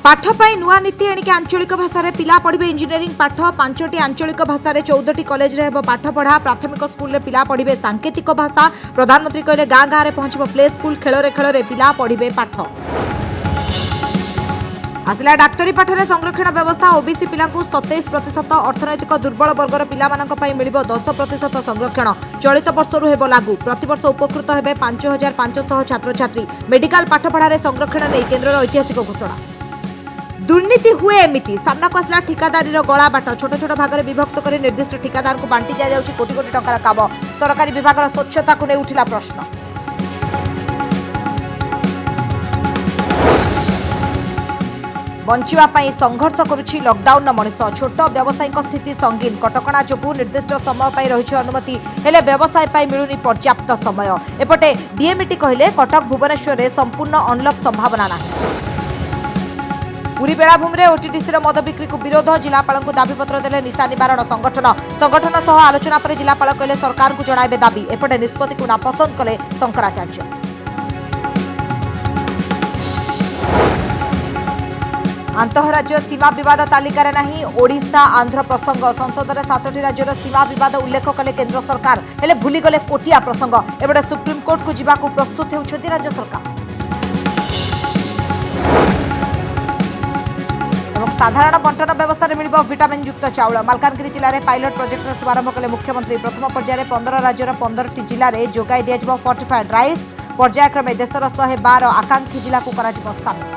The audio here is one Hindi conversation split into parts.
पाठ पाई नुआ नीति एणिके आंचलिक भाषा रे पिला पढ़िबे इंजीनियरिंग पाठ 5टी आंचलिक भाषा रे 14टी कॉलेज रे हेबो पाठ पढ़ा। प्राथमिक स्कूल रे पिला पढ़िबे सांकेतिक भाषा। प्रधानमंत्री कहले गाँ गाँ रे पहुंचबो प्ले स्कूल। खेल रे पिला पढ़िबे पाठ। आसला डाक्तरी पाठरे संरक्षण व्यवस्था। ओबीसी पिला 27%, अर्थनैतिक दुर्बल वर्गर पिला मानक पई मिलिबो 10% संरक्षण। चलित वर्षरु हेबो लागू। प्रतिवर्ष उपकृत हेबे 5500 छात्र छात्री। मेडिकल पाठपढ़ा रे संरक्षण नै केंद्रर ऐतिहासिक घोषणा। दुर्नीति हुए एमिति सामना को आसला ठिकादारी गला बाट। छोट छोट भाग में विभक्त कर निर्दिष्ट ठिकादार को बांटी दि जाउछि कोटी कोटी टंकार काम। सरकारी विभाग स्वच्छता को नहीं उठिला प्रश्न। बंचिबा पई संघर्ष करुछि लॉकडाउन मनीष। छोट व्यवसायी स्थिति संगीन। कटकणा जोगु निर्दिष्ट समय पई रहिछि अनुमति, हेले व्यवसाय पई मिलुनी पर्याप्त समय। एपटे डीएमईटी कहले कटक भुवनेश्वर रे संपूर्ण अनलॉक संभावना नाही। पुरी बेलाभूमि ओटीटीसी मद बिक्री को विरोध। जिलापाल को दाबीपत्र देले निशा निवारण संगठन सह आलोचना पर जिलापाल कहले सरकार को जणाइबे दाबी। एपटे निष्पत्ति को नापसंद कले शंकराचार्य। आंतरराज्य सीमा विवाद तालिकार नहीं ओडिशा आंध्र प्रसंग। संसद में 7टी राज्यर सीमा विवाद उल्लेख कले केंद्र सरकार, हेले भूली गले कोटिया प्रसंग। एपटे सुप्रीम कोर्ट को जिबाकू प्रस्तुत हेउछथि राज्य सरकार। साधारण बंटन व्यवस्था मिल विटामिन युक्त चाउल। मालकानगिरी जिले में पायलट प्रोजेक्टर शुभारंभ कले मुख्यमंत्री। प्रथम पर्यायर 15 राज्यर 15टी जिले में जोगाई दिया फोर्टिफाइड राइस। पर्यायक्रमे देशर 112 आकांक्षी जिला को सामिल।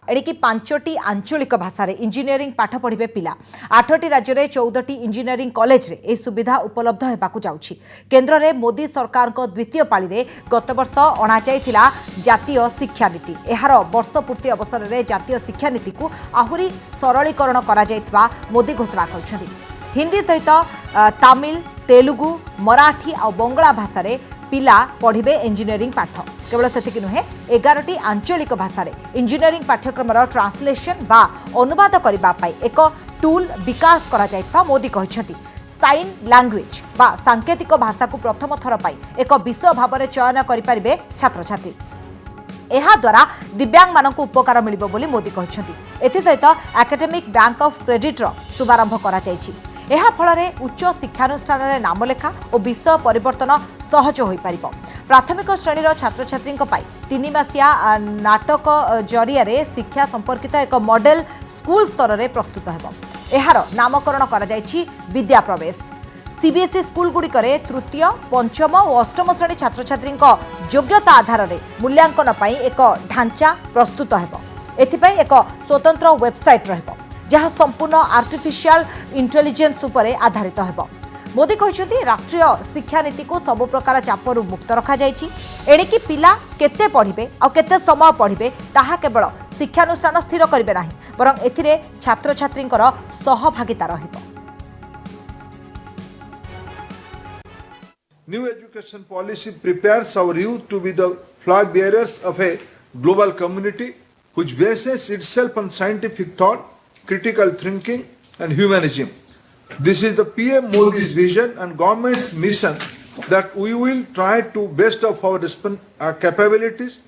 एणिकी 5टी आंचलिक भाषा रे इंजीनियरिंग पाठ पढ़िबे पिला। 8टी राज्य रे 14टी इंजीनियरिंग कॉलेज रे ए सुविधा उपलब्ध हेबाकू जाउछि। केंद्र रे मोदी सरकार को द्वितीय पाली रे गत वर्ष अणा जायथिला जातीय शिक्षा नीति। एहार वर्ष पूर्ति अवसर रे जातीय शिक्षा नीति को आहुरी सरलीकरण करा जायतबा मोदी घोषणा करछथि। हिंदी सहित तमिल, तेलुगु, मराठी और बंगला भाषा रे पिला पढ़िबे इंजीनियरिंग पाठ। केवल सेतिक नुहे 11टी आंचलिक भाषा रे इंजीनियरिंग पाठ्यक्रम ट्रांसलेशन बा अनुवाद करबा पाई एक टूल विकास करा जायता मोदी कहछथि। साइन लैंग्वेज बा सांकेतिक भाषा को प्रथम थर पाई एक विषय भाव में चयन करि परिबे छात्र छात्री। एहा द्वारा दिव्यांग मानक उपकार मिलिबो बोली मोदी कहछथि। एथि सहित एकेडमिक बैंक ऑफ क्रेडिट रो शुभारंभ करा जायछि। एहा फलरे उच्च शिक्षानुष्ठान रे नाम लेखा और विषय परिवर्तन सहज होई परिबो। प्राथमिक श्रेणीर छात्र छात्री 3 मासिया नाटक जरिया रे शिक्षा संपर्कित एक मॉडल स्कूल स्तर रे प्रस्तुत हेबो। एहार नामकरण करा जायछि विद्या प्रवेश। सीबीएसई स्कूल गुड़िक तृतीय, पंचम और अष्टम श्रेणी छात्र छात्री योग्यता आधार रे मूल्यांकन पई एक ढांचा प्रस्तुत हेबो। एथिपई एक स्वतंत्र वेबसाइट रहबो जहाँ संपूर्ण आर्टिफिशियल इंटेलिजेंस उपरे आधारित हेबो। मोदी कहते राष्ट्रीय शिक्षा नीति को सबु प्रकार चापरू मुक्त रखा जायछि। एणिकी पिला केते पढ़िबे आ केते समय पढ़िबे ताहा केवल शिक्षानुष्ठान स्थिर करिबे नाही, बरं एथिरे छात्र छात्रींकर सहभागिता रहिबो। New education policy prepares our youth to be the flag bearers of a global community which bases itself on scientific thought, critical thinking and humanism. This is the PM Modi's vision and government's mission that we will try to best of our capabilities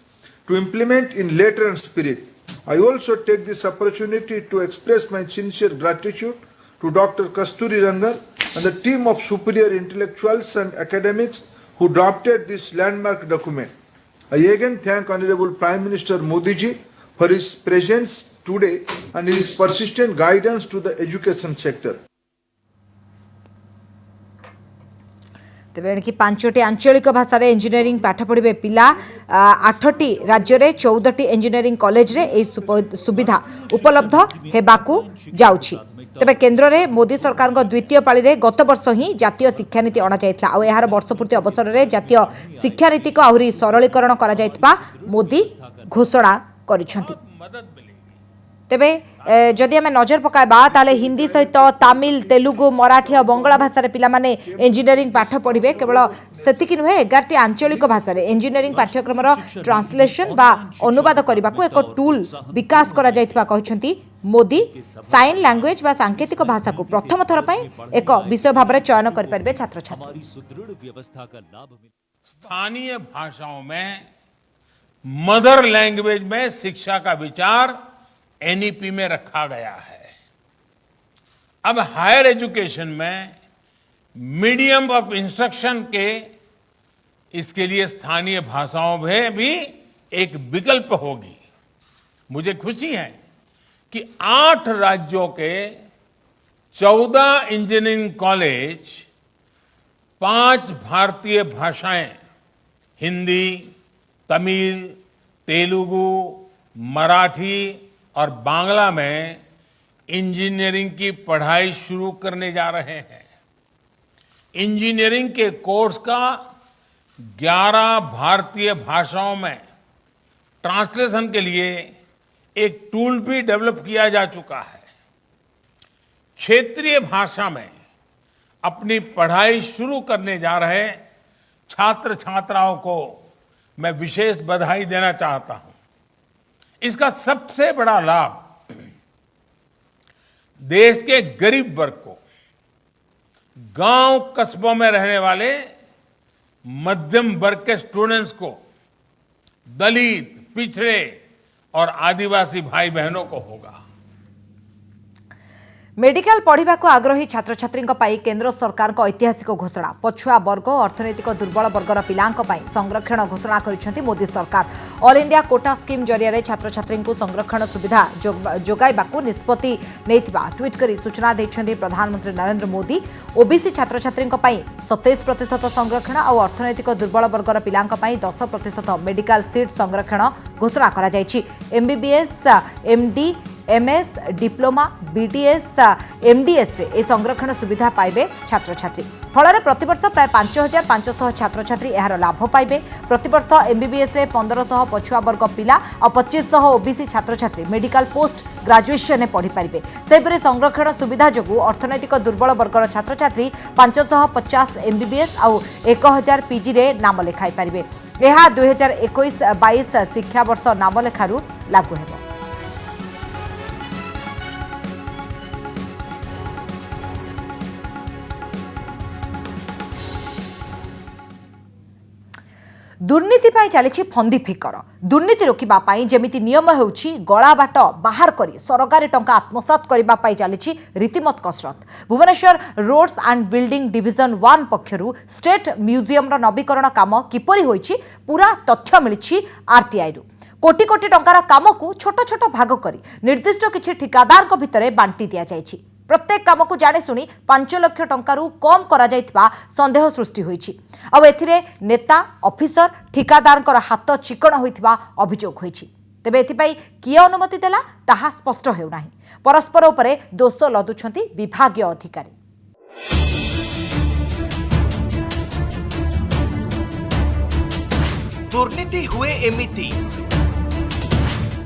to implement in letter and spirit. I also take this opportunity to express my sincere gratitude to Dr. Kasturi Rangan and the team of superior intellectuals and academics who drafted this landmark document. I again thank Honorable Prime Minister Modi ji for his presence today and his persistent guidance to the education sector. तेबे एणिकी 5टी आंचलिक भाषा रे इंजीनियरिंग पाठ पढ़िबे पिला। 8टी राज्य रे 14टी इंजीनियरिंग कॉलेज रे ए सुविधा उपलब्ध हेबाकू जाउछि। तेबे केंद्र रे मोदी सरकार द्वितीय पाली रे गत वर्ष ही जातीय शिक्षा नीति अणा जायतला आ एहार वर्ष पूर्ति अवसर रे जातीय शिक्षा नीति को आहुरी सरलीकरण करा जायतबा मोदी घोषणा करिसथि। तेबे जदि आम नजर पकाइबा ताले हिंदी सहित तमिल, तेलुगु, मराठी और बंगला भाषा रे पिला माने इंजीनियरिंग पाठ पढ़िबे। केवल सेतिक नुहे 11टी आंचलिक भाषा रे इंजीनियरिंग पाठ्यक्रम ट्रांसलेशन बा अनुवाद करबा को एक टूल विकास करा जायतबा कहछंती मोदी। साइन लैंग्वेज बा सांकेतिक भाषा को प्रथम थर पई एक विषय भाव में चयन कर परिबे छात्र छात्री। स्थानीय भाषाओं में मदर लैंग्वेज में शिक्षा का विचार एनईपी में रखा गया है। अब हायर एजुकेशन में मीडियम ऑफ इंस्ट्रक्शन के इसके लिए स्थानीय भाषाओं में भी एक विकल्प होगी। मुझे खुशी है कि 8 राज्यों के 14 इंजीनियरिंग कॉलेज 5 भारतीय भाषाएं हिंदी, तमिल, तेलुगु, मराठी और बांग्ला में इंजीनियरिंग की पढ़ाई शुरू करने जा रहे हैं। इंजीनियरिंग के कोर्स का 11 भारतीय भाषाओं में ट्रांसलेशन के लिए एक टूल भी डेवलप किया जा चुका है। क्षेत्रीय भाषा में अपनी पढ़ाई शुरू करने जा रहे छात्र छात्राओं को मैं विशेष बधाई देना चाहता हूं। इसका सबसे बड़ा लाभ देश के गरीब वर्ग को, गांव कस्बों में रहने वाले मध्यम वर्ग के स्टूडेंट्स को, दलित, पिछड़े और आदिवासी भाई बहनों को होगा। मेडिकल पढ़ा आग्रही छात्र छात्री केंद्र सरकार ऐतिहासिक घोषणा। पछुआ वर्ग अर्थनैतिक दुर्बल वर्गर पिलांक संरक्षण घोषणा करिसेंती मोदी सरकार। ऑल इंडिया कोटा स्कीम जरिया छात्र छात्री संरक्षण सुविधा जोगाइबाकू निष्पत्ति नेइथिबा ट्वीट करी सूचना दैछंती प्रधानमंत्री नरेंद्र मोदी। ओबीसी छात्र छात्री 27% संरक्षण और अर्थनैतिक दुर्बल वर्गर पिलांक 10% मेडिकल सीट संरक्षण घोषणा करा जायछि। MBBS, MD, MS, diploma, BDS, MDS रे ए संरक्षण सुविधा पाइबे छात्र छात्री। फल प्रतिवर्ष प्राय 5500 छात्र छात्री यार लाभ पाइबे। प्रतिवर्ष एमबीबीएस रे 1500 पछुआ वर्ग पिला और 2500 ओबीसी छात्र छात्री मेडिकल पोस्ट ग्रेजुएशन में पढ़ी पारिबे। सेपरि संरक्षण सुविधा जोगु अर्थनैतिक दुर्बल वर्गर छात्र छात्री 550 एमबीबीएस और 1000 पीजी रे नाम लेखाई पारिबे। यह 2021-22 शिक्षा वर्ष नाम लेखारू लागू हेबो। दुर्नीति पाई चली फंदी फिकर। दुर्नीति रोकबा पाई जेमिति नियम हेउछि गला बाट बाहर करी सरकारी टंका आत्मसात करबा पाई चली रीतिमत कसरत। Bhubaneswar roads and building division 1 पक्षरु स्टेट म्यूजियम रो नवीकरण काम किपरि होइछि पूरा तथ्य मिलिछि आरटीआई रु। कोटी कोटी टंकार काम को छोट छोट भाग करी निर्दिष्ट किछि ठिकादार भितरे बांटी दिया जाइछि। प्रत्येक काम को जाने सुनी 5 लाख टंकारु कम करा जाइथिबा संदेह सृष्टि होइछि। अब एथिरे नेता, ऑफिसर, ठिकादारकर हाथ चिकण होइथिबा अभियोग होइछि। तेबे एथिपई किए अनुमति देला ताहा स्पष्ट हेउ नाही। परस्पर उपरे दोष लदुछंती विभागीय अधिकारी। दुर्नीति हुए एमिति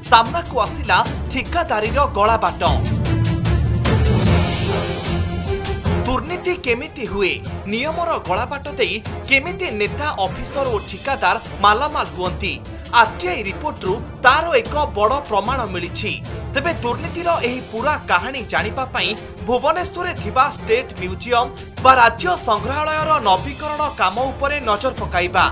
सामना को आसिला ठिकादारीर गला बाट। दुर्नीति केमिति हुए नियमर गलाबाट देई केमिति नेता, ऑफिसर और ठिकादार मालामाल हुअंती आरटीआई रिपोर्ट रु तार एक बड़ प्रमाण मिलिछि। तेबे दुर्नीतिर एही पूरा कहानी जानिबा पई भुवनेश्वर थिबा स्टेट म्यूजियम बा राज्य संग्रहालयर नवीकरण काम उपरे नजर पकाइबा।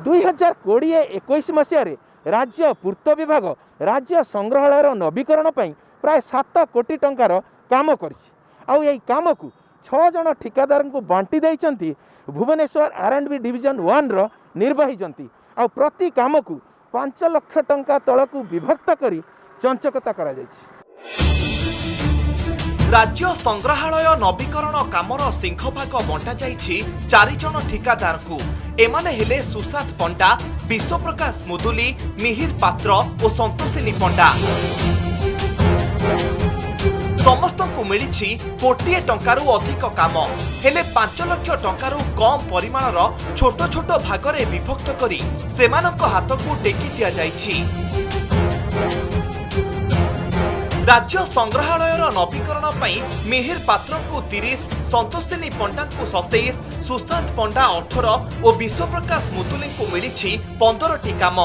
2020-21 मसीह राज्य पूर्त विभाग राज्य संग्रहालयर नवीकरण पई प्राय 7 कोटी टंकार काम करछि। आउ यही काम को 6 जन ठिकादार को बांटी देइचंती भुवनेश्वर आर&बी डिविजन 1 रो निर्वाही जंती। आउ प्रति काम को 5 लाख टंका तलकू विभक्त करी चंचकता करा जायछि। राज्य संग्रहालय नवीकरण कामर सिंहभाग बंटा जाइछि 4 जन ठिकादार को। एमाने हेले सुशांत पंडा, विश्वप्रकाश मुदुली, मिहिर पात्र और संतोषिनी पंडा। समस्त को मिली कोटिए टंकारु अधिक काम हेले 5 लाख टंकारु कम परिमाणर छोट छोट भागरे विभक्त करी सेमानक हाथ को टेकी दिया जाइछि। राज्य संग्रहालयर नवीकरण पई मिहिर पात्र को 30, संतोषिनी पंडा को 27, सुशांत पंडा 18 और विश्वप्रकाश मुदुली को मिली 15टी काम।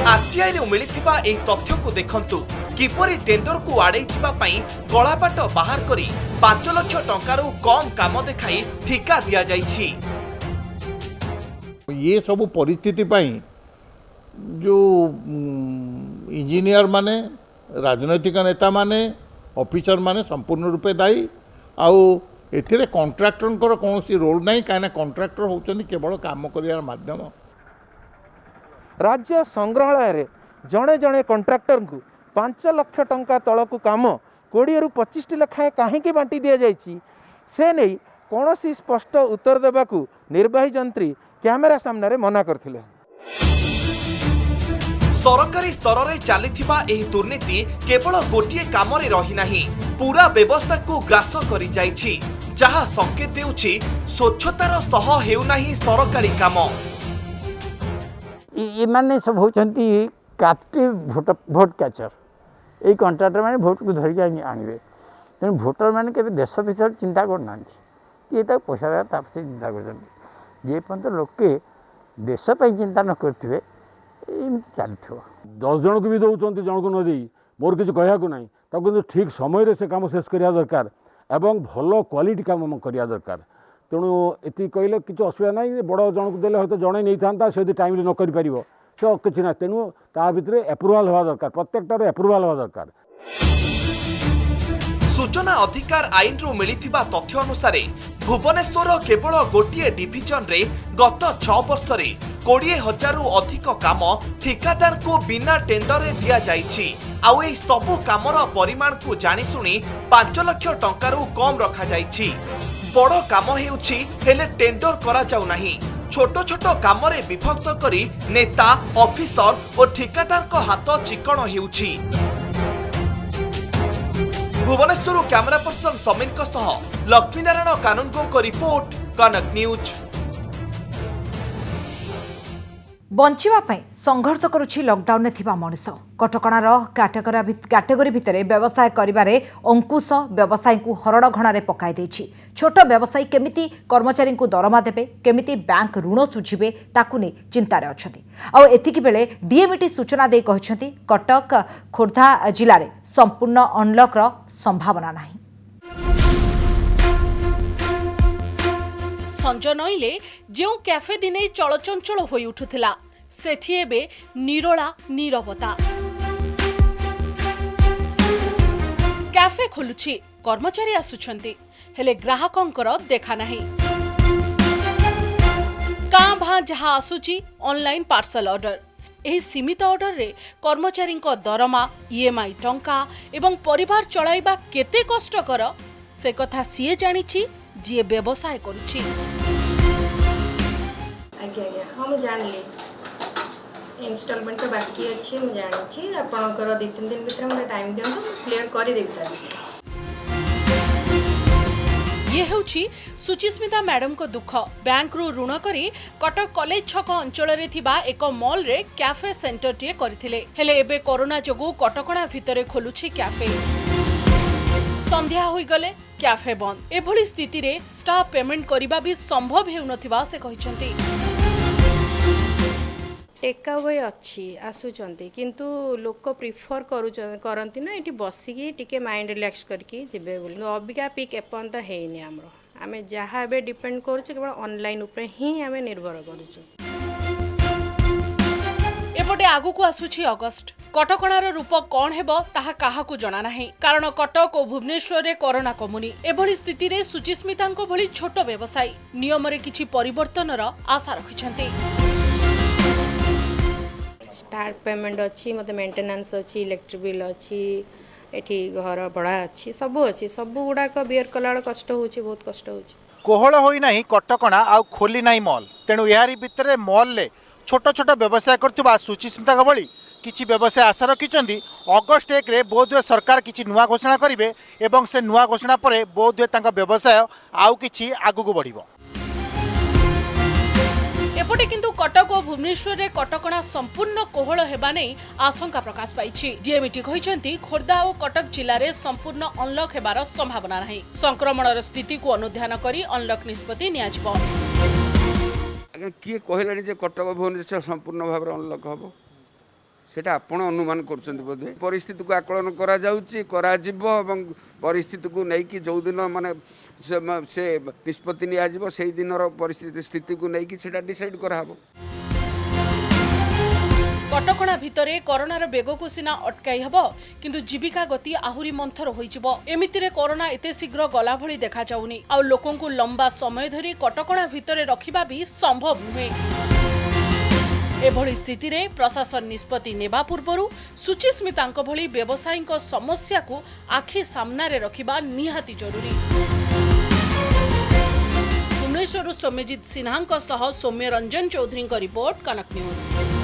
आरटीआई रे मिलिथिबा एही तथ्य को देखंतु किपरि टेंडर को आड़े गलाबाट बाहर करी 5 लाख टंकारु कम काम देखाई ठिका दिया जाइछि। ये सब परिस्थिति पाई जो इंजीनियर माने राजनैतिक नेता माने ऑफिसर माने संपूर्ण रूपे दायी आउ एथिरे कॉन्ट्रैक्टर कौन सी रोल नहीं कहीं कॉन्ट्रैक्टर होचंदी केवल काम करियार माध्यम। राज्य संग्रहालय रे जड़े जड़े कंट्राक्टर को 5 लाख टंका तलकू काम 20 रु 25 लेखाएं कहीं बांटी दि जाइए से नहीं कौन सी स्पष्ट उत्तर देवाकू निर्वाही जंत्री कैमेरा सामने मना करथिले। सरकारी स्तर में चलीथिबा एही दुर्नीति केवल गोटिए काम रे रही नाही, पूरा व्यवस्था को ग्रास करी जाइछि, जहा संकेत देउछि स्वच्छतार सह हेउ नाही सरकारी काम। ये माने सब होचंती कैप्टिव भोट कैचर। ये कॉन्ट्रैक्टर माने भोट को धरिक आनिबे, तेणु भोटर माने केबे देश विषय चिंता करना ये तक पैसा देगा ताप से चिंता कर जे पर्यंत लोके देश पर चिंता न करथिबे चलते 10 जन को भी दौरान जन को न दी मोर किसी कहया ना तो ठीक समय से काम शेष करा दरकार एवं भल क्वालिटी काम करा दरकार। तेणु ये कहले किसी असुविधा ना बड़ जन को देले हयतो जड़े नहीं था से टाइम न कर पार तो किसी ना तेणु ता भितर एप्रुवाल हवा दरकार, प्रत्येकटार एप्रुवाल हवा दरकार। सूचना अधिकार आईन रु मिलिथिबा तथ्य अनुसार भुवनेश्वर केवल गोटिए डिविजन रे गत 6 वर्ष रे 20,000 रु अधिक काम ठिकादार को बिना टेंडर रे दिया जाइछि। आउ एई सबु कामर परिमाण को जानि सुनी 5 लाख टंका रु कम रखा जाइछि। बड़ काम हेउछि हेले टेंडर करा जाउ नाही, छोट छोट काम रे विभक्त करी नेता ऑफिसर और ठिकादार को हाथ चिकण हेउछि। भुवनेश्वर कैमरा पर्सन समीर लक्ष्मीनारायण कानूनगो को रिपोर्ट, कनक न्यूज। बंचिबा पई संघर्ष करुछि लॉकडाउन में थिबा मनुष्य। कटकणार कैटेगरी भितर व्यवसाय करिबारे अंकुश व्यवसायी को हरण घणारे पकाई देछि। छोट व्यवसायी केमिति कर्मचारी को दरमा देबे, केमिति बैंक ऋण सुझिबे ताकू नै चिंतारे अछथि। आ एतिकी बेले डीएमटी सूचना दे कहछथि कटक खोर्धा जिल्ला रे संपूर्ण अनलॉक रो संभावना नाही। संज नईले जो कैफे दिने चलचंचल होई उठुथिला सेठी एबे निरोला नीरवता। कैफे खोलुछि, कर्मचारी आसुछंती, हेले ग्राहकंकर देखा नाही। कां भां जहा आसुछि ऑनलाइन पार्सल ऑर्डर। एही सीमित ऑर्डर रे कर्मचारी दरमा, ईएमआई टंका एवं परिवार चलाइबा केते कष्टकर से कथा सीए जानिछि जी व्यवसाय करुछि। आज्ञा आज्ञा हाँ मुझे जानली इनस्टॉलमेंट तो बाकी अच्छी मुझे जानी आपणकर 2-3 दिन भीतर मुझे टाइम दियंतु क्लियर कर देबी तार। ये हेउछि सुचिस्मिता मैडम को दुख। बैंक रु ऋण करी कटक कॉलेज छक अंचल रे थिबा एक मॉल रे कैफे सेंटर टिए करथिले, हेले एबे कोरोना जोगु कटकणा भितरे खोलुछि कैफे। संध्या होई गले कैफे बंद। एभली स्थिति रे स्टाफ पेमेंट करिबा भी संभव हेउ नथिबा से कहिसंती। टेकअवे अच्छी आसुचंती किंतु लोक प्रिफर करंती ना एटी बसिकी टिके माइंड रिलैक्स करके जिबे बोली अबिका पिक एपंत हेइनी हमरो आमे जहा बे डिपेंड करूछ केवल ऑनलाइन ऊपर ही आमे निर्भर करूछ। एपटे आगु को आसुछि अगस्ट। कटकणार रूप कौन हेबो ताहा काहाकू जणा नाही, कारण कटक और भुवनेश्वर रे कोरोना कमुनी। एभली स्थिति रे सुचिस्मितांको भली छोट व्यवसायी नियम रे किछि परिवर्तनर आशा रखिछंती। स्टार्ट पेमेंट अच्छी मते मेंटेनेंस अच्छी, इलेक्ट्रिक बिल अच्छी, एठी घर बड़ा अच्छी, सब अच्छी, सब गुडा को बियर कला कष्ट होछि, बहुत कष्ट होछि। कोहल होई नाही कटकणा आ खोली नाही मॉल, तेणु यारी भितर मॉल ले छोट छोट व्यवसाय करथुबा सुचिस्मिता भली किछि व्यवसाय आशा रखिचंदी। अगस्ट 1 रे बोधवे सरकार किछि नुआ घोषणा करिवे एवं से नुआ घोषणा परे बोधवे तांका व्यवसाय आउ किछि आगु बढ़िबो। एपटे किंतु कटक और भुवनेश्वर रे कटकणा संपूर्ण कोहल हेबा नै आशंका प्रकाश पाइछि। डीएमटी कहिसंती खोर्धा और कटक जिल्ला रे संपूर्ण अनलॉक हेबार संभावना नाही। संक्रमणर स्थिति को अनुध्यान करी अनलॉक निष्पत्ति नियाजिबो। किए कहले जे कटक भुवनेश्वर संपूर्ण भाव अनलॉक हबो सेटा आपण अनुमान करछन्ति बोधे परिस्थिति को आकलन करा जाउची करा जिवो एवं परिस्थिति को नै कि जो दिन माने से निष्पत्ति निया जिवो सेही दिनर परिस्थिति स्थिति को नै कि सेटा डिसाइड करा हबो। कटकणा भितरे कोरोनार बेग को सिना अटकाई हब किंतु जीविका गति आहुरी मंथर होइजिबो। एमितिरे कोरोना एते शीघ्र गला भली देखा जाउनी आ लोकन को लंबा समय धरी कटकणा भितरे रखिबा भी संभव नुहे। एभली स्थिति रे प्रशासन निष्पत्ति नेबा पूर्वरु सुचिस्मितांक भली व्यवसायीक समस्या को आखि सामना रे रखिबा निहाती जरूरी। भुवनेश्वर सौम्यजित सिन्हा सह सौम्य रंजन चौधरी रिपोर्ट कनक न्यूज।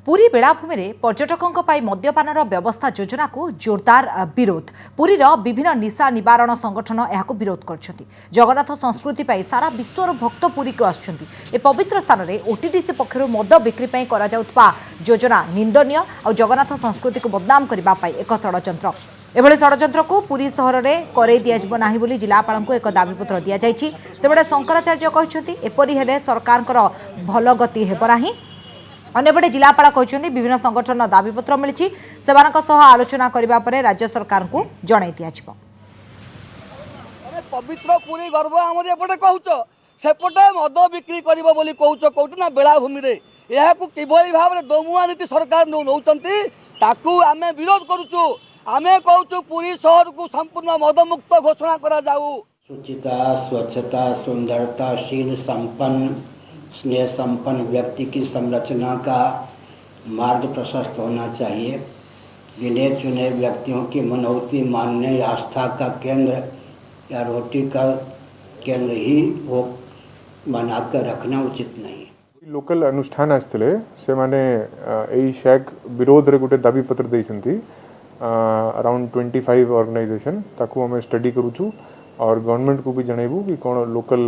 पुरी बेलाभूमि में पर्यटकों पाई मद्यपानर व्यवस्था योजना को जोरदार विरोध। पुरीर विभिन्न निशा निवारण संगठन यहां विरोध कर जगन्नाथ संस्कृति पाई सारा विश्वर भक्त पुरी को आसुछंती। ए पवित्र स्थान में ओटीडीसी पक्षर मद बिक्री पाई करा जाउतबा योजना निंदनीय और जगन्नाथ संस्कृति को बदनाम करबा पाई एक षड्यंत्र। एभली षड्यंत्र को पुरी सहर में करई दियाजिबो नाही बोली जिलापाल को एक दाबीपत्र दिया जायछि। सेबडे शंकराचार्य कहछंती एपरि हेले सरकारकर भल गति हेबो नाही। अन्यपटे जिलापाल कहते विभिन्न संगठन दाबीपत्र मिली आलोचना करने पर राज्य सरकार को जन दि पवित्र पुरी गर्व आम एपटे कहूच सेपटे मद बिक्री कहना बेलाभूमि यह किभली भाव में दमुआ नीति सरकार नौकरी आम विरोध करुचु। आम कहूँ पुरी शहर को संपूर्ण मदमुक्त घोषणा करा जाऊ। शुचिता स्वच्छता सुंदरता शील संपन्न स्नेह संपन्न व्यक्ति की संरचना का मार्ग प्रशस्त होना चाहिए। गिने चुने व्यक्तियों की मनौती मानने आस्था का केंद्र या रोटी का केंद्र ही वो बनाकर रखना उचित नहीं है। लोकल अनुष्ठान आसते से माने यही शैक विरोध रे गोटे दाबी पत्र देइछंती अराउंड 25 ऑर्गेनाइजेशन ताकू हमें स्टडी करूछु और गवर्नमेंट को भी जनइबू कि कौन लोकल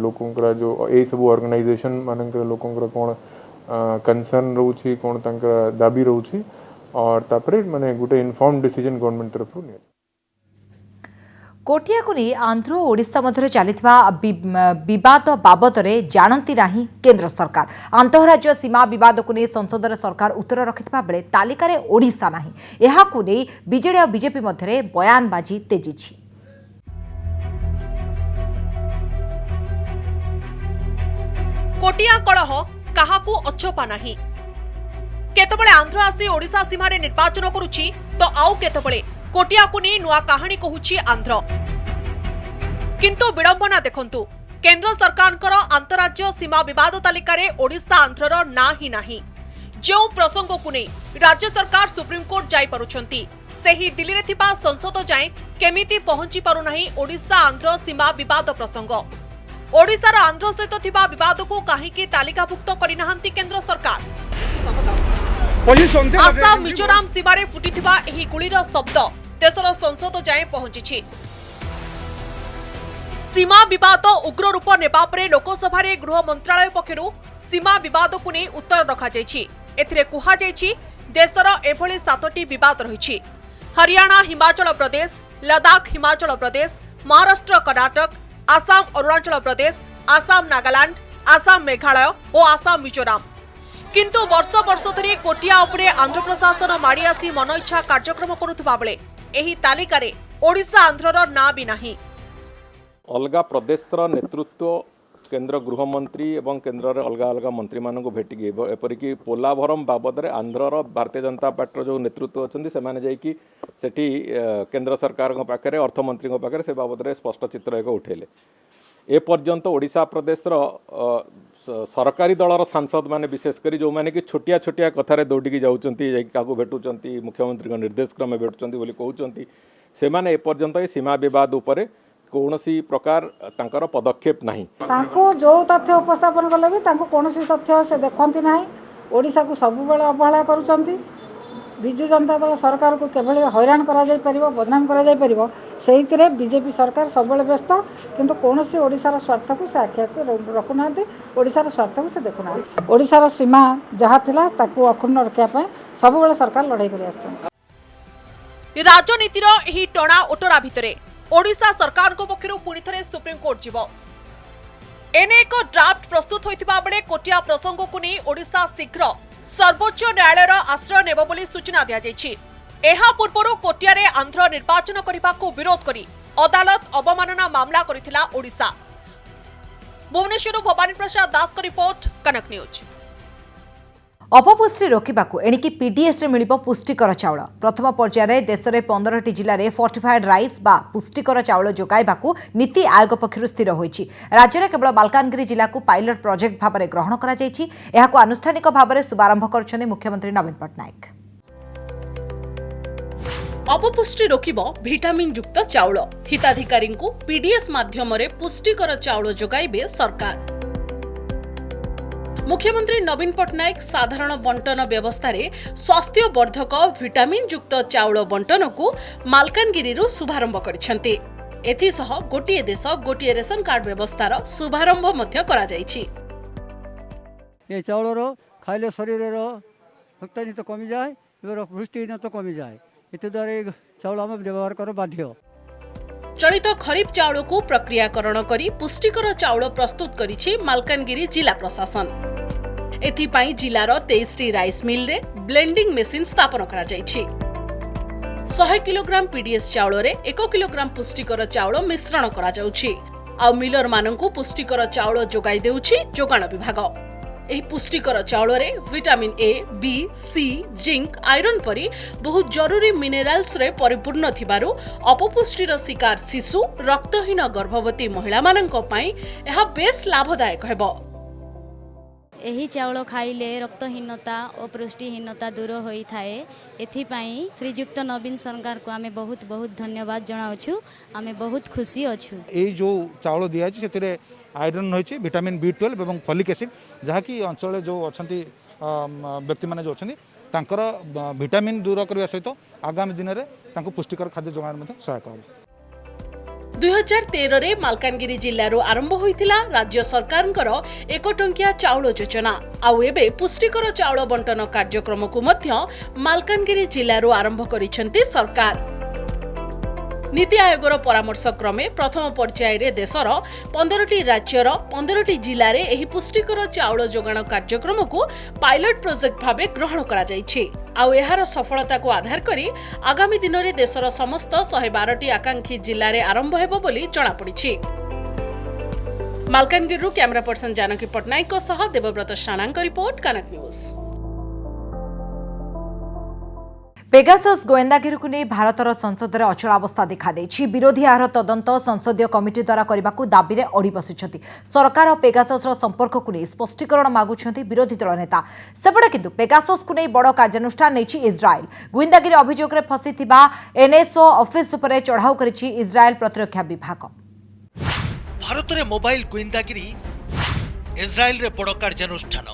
लोकंकर जो ए सब ऑर्गेनाइजेशन मानकर लोकंकर कौन कंसर्न रोची कौन तंकर दाबी रोची और तापरे माने गोटे इन्फॉर्म डिसीजन गवर्नमेंट तरफ रो कोटिया को नहीं आंध्र और ओडिशा मध्य चलता विवाद बाबद में जानती नहीं केंद्र सरकार। आंतरराज्य सीमा विवाद को नहीं संसद में सरकार उत्तर रखिथिबा बेले तालिकार ओडिशा नहीं। यह बीजेडी और बीजेपी मध्य बयानबाजी तेजी। कोटिया कलह काहाकू अछपा नाही। केतबळे आंध्र आसी ओडिशा सीमा रे निर्वाचन करूची तो आउ केतबळे कोटिया को नहीं नुआ कहानी कहूची आंध्र। किंतु विडंबना देखंतु केंद्र सरकारकर अंतरराज्य सीमा विवाद तालिका रे ओडिशा आंध्रर ना ही नाही। जो प्रसंग को नहीं राज्य सरकार सुप्रीम कोर्ट जाई पारुछंती सेही दिल्ली रे थिबा संसद जाए केमिति पहुंची पारु नाही ओडिशा आंध्र सीमा विवाद प्रसंग। ओडिशार आंध्र सहित थिबा विवाद को काहीकि तालिकाभुक्त करिनाहांती केंद्र सरकार। आसाम मिजोराम सीमारे फुटिथिबा एही गुलीर शब्द देशर संसद जाए पहुंची। सीमा विवाद उग्र रूप नेबा परे लोकसभा रे गृह मंत्रालय पक्षरु सीमा विवाद को नहीं उत्तर रखा जायछि। एथिरे कुहा जायछि देशर एभली 7टी विवाद रहिछि। हरियाणा हिमाचल प्रदेश लद्दाख हिमाचल प्रदेश महाराष्ट्र कर्नाटक आसाम अरुणाचल प्रदेश आसाम नागालैंड आसाम मेघालय और आसाम मिजोराम। किंतु वर्ष वर्ष धरी कोटिया उपरे आंध्र प्रशासन माड़ी आसी मन इच्छा कार्यक्रम करुवा बेले एही तालिकारे ओडिशा आंध्रर ना भी नाही। अलगा प्रदेशर नेतृत्व केंद्र गृहमंत्री एवं केंद्र अलग अलग मंत्री मानक भेटिकी एपरिकी पोलाभरम बाबद आंध्रर भारतीय जनता पार्टी जो नेतृत्व अच्छा से केंद्र सरकार पाखे अर्थमंत्री पाखे से बाबद स्पष्ट चित्र एक उठेले। ए पर्यंत ओडिशा प्रदेशर सरकारी दलर सांसद माने विशेषकर जो माने कि छोटिया छोटिया कथार दौड़िकी जाऊँगी भेटुंट मुख्यमंत्री निर्देश क्रमे भेटुंट कहते से माने एपर्यंत सीमा विवाद उपरे कौनसी प्रकार तांकर पदक्षेप नहीं। जो तथ्य उपस्थापन कले भी कौन तथ्य से देखती ना। ओडिशा को सब बेले अवहेला करुँच। विजु जनता दल सरकार को केवल हैरान करा बदनाम करा बीजेपी सरकार सब व्यस्त किंतु कौन सी ओडिशार स्वार्थ को से आखि रखुना। ओडिशार स्वार्थ को से देखुना। ओडिशार सीमा जहाँ थिला ताकू अक्षुण्ण रखा सब बेले सरकार लड़ाई कर राजनीतिर एही टणा ओटरा भितरे ओडिशा सरकार को पक्षरु पुणी थरे सुप्रीम कोर्ट जीव। एने एक ड्राफ्ट प्रस्तुत होइतिबा बेले कोटिया प्रसंग को नहीं ओडिशा शीघ्र सर्वोच्च न्यायालयर आश्रय नेब बोली सूचना दिया जायछि। एहा पूर्वरु कोटिया रे आंध्र निर्वाचन करबा को विरोध करी अदालत अवमानना मामला करिथिला ओडिशा। भुवनेश्वर भवानी प्रसाद दास को रिपोर्ट, कनक न्यूज। अपपुष्टि रोकवाक एणिकी पीडीएस रे मिलिबो पुष्टिकर चाउल। प्रथम पर्यायर देश में 15टी जिले में फोर्टिफाइड राइस बा पुष्टिकर चाउल जोगाइबाकू नीति आयोग पक्षरु स्थिर होईछि। राज्य में केवल मालकानगिरी जिला को पायलट प्रोजेक्ट भाव में ग्रहण करा जायछि। एहाकू आनुष्ठानिक भाव में शुभारंभ करछन्ति मुख्यमंत्री नवीन पट्टनायक। अपपुष्टि रोकिब भिटामिन युक्त चाउल। हिताधिकारी पीडीएस माध्यम पुष्टिकर चाउल जोगाइबे सरकार। मुख्यमंत्री नवीन पट्टनायक साधारण बंटन व्यवस्था स्वास्थ्य वर्धक भिटामिन युक्त चाउल बंटन को मालकानगिरी शुभारंभ करिसेंति। एथिसह गोटिए देश गोटिए रेशन कार्ड व्यवस्थार शुभारंभ मध्य करा जायछि। ए चाउलर खाइले शरीर रक्तहीनता कमी जाए, पुष्टिहीनता कमी जाए, इत्यादि द्वारा चाउल आम व्यवहार कर बाध्य। चलित खरीफ चाउल को प्रक्रियाकरण करी पुष्टिकर चाउल प्रस्तुत करिछि मालकानगिरी जिला प्रशासन। एथिपाई जिलार 23टी राइस मिल रे ब्लेंडिंग मेसिन स्थापन करा जायछि। 100 किलोग्राम पीडीएस चाउल रे 1 किलोग्राम पुष्टिकर चाउल मिश्रण करा जाउछि। आ मिलर माननकु पुष्टिकर चाउल जोगाई देउछि जोगाण विभाग। एही पुष्टिकर चाउल रे vitamin A, B, C, zinc, iron परी बहुत जरूरी मिनेराल्स रे परिपूर्ण थिबारु अपपुष्टिर शिकार शिशु, रक्तहीन गर्भवती महिला माननक पई एहा बेस लाभदायक हेबो। एही चाउल खाइले रक्तहीनता और पुष्टिहीनता दूर होई थाए। एथिपाई श्रीयुक्त नवीन सरकार को आमे बहुत बहुत धन्यवाद जनाउछु। आमे बहुत खुशी अछु। ए जो चाउल दिया छै सेतिरे आयरन रही विटामिन B12 और फॉलिक एसिड जहाँकि अंचल जो अच्छा व्यक्ति मैंने जो अच्छा तांकर विटामिन दूर करने सहित आगामी दिन में पुष्टिकर खाद्य जोगान सहायक हो। 2013 रे मालकानगिरी जिल्लारो आरंभ होइथिला राज्य सरकारଙ୍କର 1 टंकिया चाउल योजना। आउ एबे पुष्टिकर चाउल बंटन कार्यक्रम को मध्य मालकानगिरी जिल्लारो आरंभ करिसेंती सरकार। नीति आयोगर परामर्श क्रमे प्रथम पर्यायर देशर 15टी राज्यर 15टी जिले में एही पुष्टिकर चाउल जोगाण कार्यक्रम को पायलट प्रोजेक्ट भाव ग्रहण करा जायछि। आउ एहार सफलता को आधार करी आगामी दिन में देशर समस्त 112टी आकांक्षी जिले में आरंभ हेबो बोली जणा पड़िछि। मालकानगिरी कैमरा पर्सन जानकी पट्टनायक सह देवव्रत शाणांक रिपोर्ट, कनक न्यूज। पेगासस गोएंदागिरी को नहीं भारतर संसद में अचलावस्था देखा देछि। विरोधी यार तदंत संसदीय कमिटी द्वारा करने दाबी में अड़ी बसिछंती। सरकार और पेगासस संपर्क को नहीं स्पष्टीकरण मागुछंती विरोधी दल नेता। सेपटे किंतु पेगासस को नहीं बड़ कार्यानुष्ठान नेछि इज्राएल। गोएंदागिरी अभियोग में फसीथिबा एनएसओ ऑफिस उपरे चढ़ाऊ करिछि इज्राएल प्रतिरक्षा विभाग। भारत में मोबाइल गोएंदागिरी, इज्राएल रे बड़ कार्यानुष्ठान,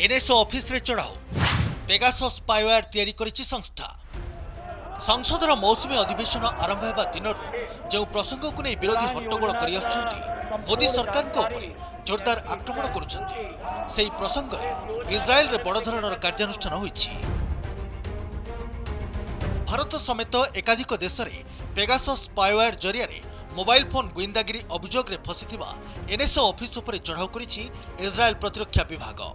एनएसओ ऑफिस रे चढ़ाऊ, पेगासस स्पाइवेयर तैयारी करिछि संस्था। संसदर मौसुमी अधिवेशन आरंभ हेबा दिनरू जो प्रसंग को नहीं विरोधी हट्टगोल करि आछंती मोदी सरकार को ऊपर जोरदार आक्रमण करुछंती, सेही प्रसंग रे इज्राएल रे बड़ धरणर कार्यानुष्ठान होइछि। भारत समेत एकाधिक देश रे पेगासस स्पाइवेयर जरिया रे मोबाइल फोन गोइंदागिरी अभियोग रे फसीथिबा एनएसओ ऑफिस ऊपर चढ़ाऊ करिछि इज्राएल प्रतिरक्षा विभाग।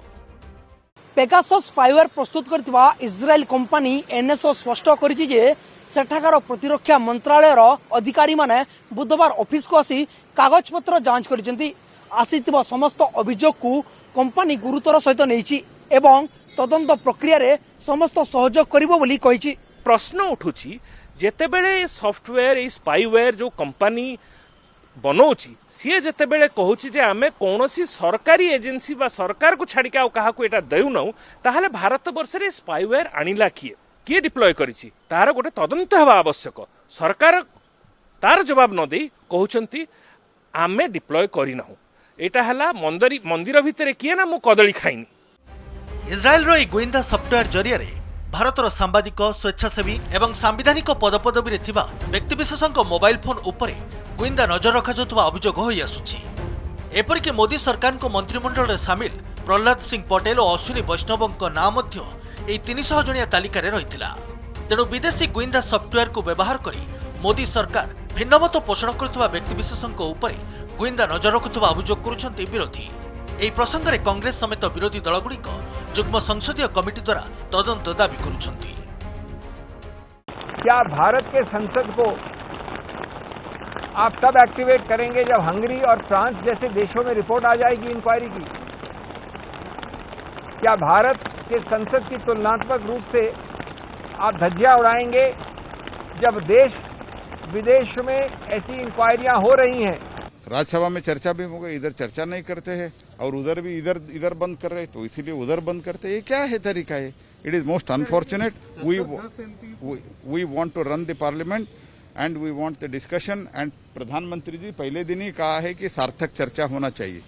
पेगासस स्पाइवेयर प्रस्तुत करथिबा इज्राएल कंपनी एनएसओ स्पष्ट करिछि जे सेठाकार प्रतिरक्षा मंत्रालयर अधिकारी माने बुधवार ऑफिस को आसी कागज पत्र जांच करिसेंती। आसीथिबा समस्त अभियोग को कंपनी गुरुतर सहित नैछि एवं तदंत प्रक्रिया रे समस्त सहयोग करिवो बोली कहिछि। प्रश्न उठुछि जेतेबेले सॉफ्टवेयर ए स्पाइवेयर जो कंपनी बनौछि सी जेतेबेले कहूछि जे आमे कोनोसी सरकारी एजेंसी बा सरकार को छाड़ी के आ कहा को एटा देउ नउ ताहाले भारत वर्ष रे स्पाइवेयर आनिला किए डिप्लॉय करिछि तार गोटे तदंत हेबा आवश्यक। सरकार तार जवाब न देई कहउछंती आमे डिप्लॉय करि नहु। एटा हला मंदिर भितरे किए ना मु कदली खाइनी। इज्राएल रो ए गोइंदा सॉफ्टवेयर जरिया रे भारतर सांबादिक, स्वेच्छासेवी एवं सांविधानिक पदपदवी रे थिबा व्यक्तिविशेषक मोबाइल फोन उपरे गोइंदा नजर रखा जाउतबा अभियोग होई आसुछि। एपरिक मोदी सरकार को मंत्रिमंडल रे शामिल प्रहलाद सिंह पटेल और अश्विनी वैष्णवक नाम मध्य एही 300 जणिया तालिका रे रहिथिला। तेणु विदेशी गोइंदा सॉफ्टवेयर को व्यवहार करी मोदी सरकार भिन्नमत पोषण करुवा व्यक्तिविशेषक उपरे गुइंदा नजर रखुवा अभियोग करुछन्ति विरोधी। ଏହି ପ୍ରସଙ୍ଗରେ କଂଗ୍ରେସ ସମେତ ବିରୋଧୀ ଦଳଗୁଡ଼ିକ ଯୁଗ୍ମ ସଂସଦୀୟ କମିଟି ଦ୍ୱାରା ତଦନ୍ତ ଦାବି କରୁଛନ୍ତି। क्या भारत के संसद को आप तब एक्टिवेट करेंगे जब हंगरी और फ्रांस जैसे देशों में रिपोर्ट आ जाएगी इंक्वायरी की? क्या भारत के संसद की तुलनात्मक रूप से आप धज्जियां उड़ाएंगे जब देश विदेश में ऐसी इंक्वायरियां हो रही हैं? राज्यसभा में चर्चा भी हो गई, इधर चर्चा नहीं करते हैं और उधर भी इधर बंद कर रहे, तो इसीलिए उधर बंद करते। ये क्या है तरीका है? It is most unfortunate. We want to run the parliament and we want the discussion and प्रधानमंत्री जी पहले दिन ही कहा है कि सार्थक चर्चा होना चाहिए।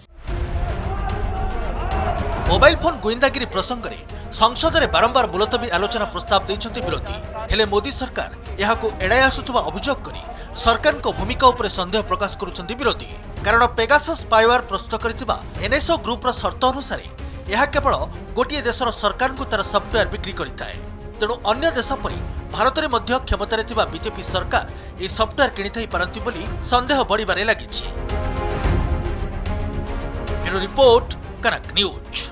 मोबाइल फोन गुइंदागिरी प्रसंग में संसद में बारंबार मुलतवी आलोचना प्रस्ताव देइछन्ति विरोधी। हेले मोदी सरकार यहाकु एड़ाई आसुथुवा अभियोग करी सरकार को भूमिका उपरे संदेह प्रकाश करुछन्ति विरोधी। कारण पेगासस स्पाईवेयर प्रस्तुत करिथिबा एनएसओ ग्रुपर शर्त अनुसार यह केवल गोटे देशर सरकार को तार सफ्टवेयर बिक्री करिथाए। तेणु अन्य देश परि भारत में मध्य क्षमतार थिबा बीजेपी सरकार यह सफ्टवेयर किणिथाई पारंती बोली संदेह बढ़िबारे लागिछि। ब्यूरो रिपोर्ट कनक न्यूज।